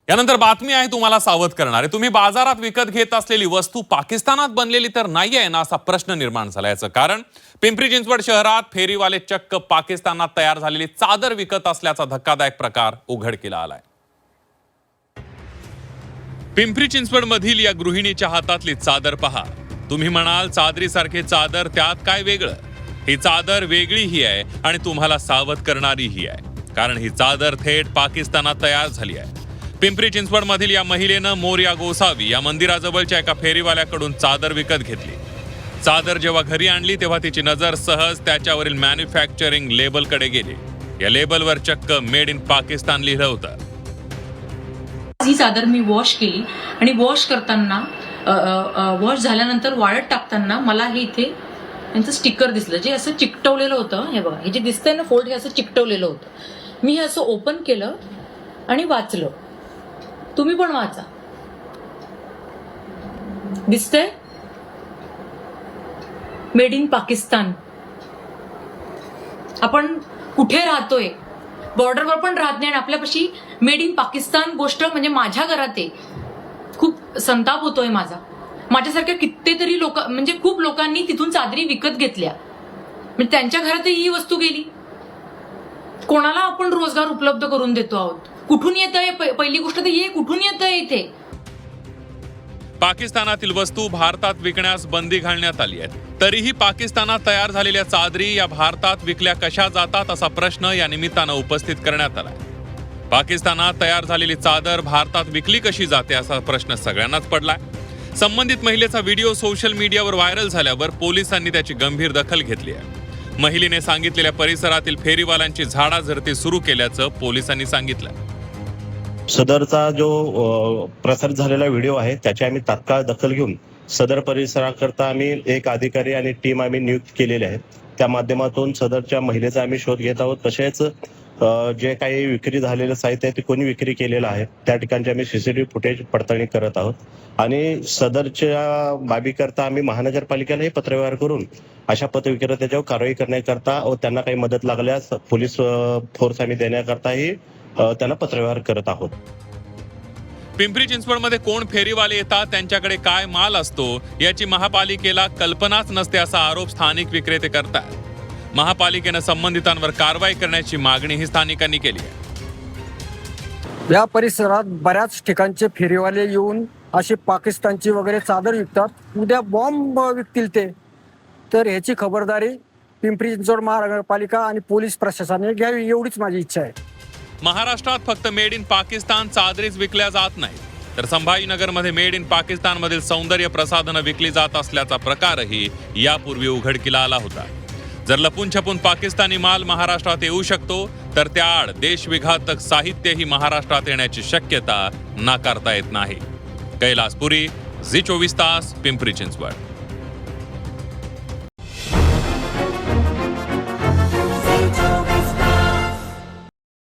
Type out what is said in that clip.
यानंतर बातमी आहे तुम्हाला सावध करणारे। तुम्ही बाजारात विकत घेत असलेली वस्तू पाकिस्तानात बनलेली तर नाहीये ना, असा प्रश्न निर्माण झाला। याचं कारण पिंपरी चिंचवड शहरात फेरीवाले चक्क पाकिस्तानात तयार झालेली चादर विकत असल्याचा धक्कादायक प्रकार उघडकीला आलाय। पिंपरी चिंचवड मधील या गृहिणीच्या हातातली चादर पहा। तुम्ही म्हणाल चादरीसारखे चादर, त्यात काय वेगळं? ही चादर वेगळी ही आहे आणि तुम्हाला सावध करणारी ही आहे, कारण ही चादर थेट पाकिस्तानात तयार झाली आहे। पिंपरी चिंचवड मधील या महिलेनं मोरया गोसावी या मंदिराजवळच्या एका फेरीवाल्याकडून चादर विकत घेतली। चादर जेव्हा घरी आणली तेव्हा तिची नजर सहज त्याच्यावरील मॅन्युफॅक्चरिंग लेबलकडे गेली। या लेबलवर चक्क मेड इन पाकिस्तान लिहिलं होतं। ही चादर मी वॉश केली आणि वॉश करताना वॉश झाल्यानंतर वाळत टाकताना मला हे इथे यांचं स्टिकर दिसलं, जे असं चिकटवलेलं होतं। हे बघा, हे जे दिसतंय ना फोल्ड, हे असं चिकटवलेलं होतं। मी हे असं ओपन केलं आणि वाचलं। तुम्ही पण वाचा, दिसतंय मेड इन पाकिस्तान। आपण कुठे राहतोय, बॉर्डरवर पण राहत नाही आणि आपल्यापाशी मेड इन पाकिस्तान गोष्ट म्हणजे माझ्या घरात आहे। खूप संताप होतोय माझा। माझ्यासारख्या कितीतरी लोक, म्हणजे खूप लोकांनी तिथून चादरी विकत घेतल्या, म्हणजे त्यांच्या घरातही ही वस्तू गेली। कोणाला आपण रोजगार उपलब्ध करून देतो आहोत? कुठून येतंय? पहिली गोष्ट तर हे कुठून येतंय इथे? पाकिस्तानातील वस्तू भारतात विकण्यास बंदी घालण्यात आली आहे, तरीही पाकिस्तानात तयार झालेल्या चादरी या भारतात विकल्या कशा जातात असा प्रश्न या निमित्तानं उपस्थित करण्यात आला। पाकिस्तानात तयार झालेली चादर भारतात विकली कशी जाते असा प्रश्न सगळ्यांनाच पडलाय। संबंधित महिलेचा व्हिडिओ सोशल मीडियावर व्हायरल झाल्यावर पोलिसांनी त्याची गंभीर दखल घेतली आहे। महिलेने सांगितलेल्या परिसरातील फेरीवाल्यांची झाडाझडती सुरू केल्याचं पोलिसांनी सांगितलं। सदरचा जो प्रसारित झालेला व्हिडिओ आहे त्याची आम्ही तात्काळ दखल घेऊन सदर परिसराकरता आम्ही एक अधिकारी आणि टीम आम्ही नियुक्त केलेले आहेत। त्या माध्यमातून सदरच्या महिलेचा आम्ही शोध घेत आहोत। तसेच जे काही विक्री झालेलं साहित्य आहे ते कोणी विक्री केलेलं आहे त्या ठिकाणचे आम्ही सीसीटीव्ही फुटेज पडताळणी करत आहोत आणि सदरच्या बाबीकरता आम्ही महानगरपालिकेलाही पत्रव्यवहार करून अशा पथविक्रेत्यावर कारवाई करण्याकरता व त्यांना काही मदत लागल्यास पोलीस फोर्स आम्ही देण्याकरताही त्यांना पत्रव्यवहार करत आहोत। पिंपरी चिंचवडमध्ये कोण फेरीवाले येतात, त्यांच्याकडे काय माल असतो याची महापालिकेला कल्पनाच नसते असा आरोप स्थानिक विक्रेते करतात। महापालिकेनं संबंधितांवर कारवाई करण्याची मागणीही स्थानिकांनी केली आहे। या परिसरात बऱ्याच ठिकाणचे फेरीवाले येऊन अशी पाकिस्तानची वगैरे चादर विकतात। उद्या बॉम्ब विकतील ते, तर ह्याची खबरदारी पिंपरी चिंचवड महानगरपालिका आणि पोलीस प्रशासनाने घ्यावी, एवढीच माझी इच्छा आहे। महाराष्ट्रात फक्त मेड इन पाकिस्तान चादरीच विकल्या जात नाही, तर संभाजीनगरमध्ये मेड इन पाकिस्तान मधील सौंदर्य प्रसाधनं विकली जात असल्याचा प्रकारही यापूर्वी उघडकीला आला होता। जर लपून छपून पाकिस्तानी माल महाराष्ट्रात येऊ शकतो, तर त्याआड देशविघातक साहित्यही महाराष्ट्रात येण्याची शक्यता नाकारता येत नाही। कैलास पुरी, झी 24 तास, पिंपरी चिंचवड।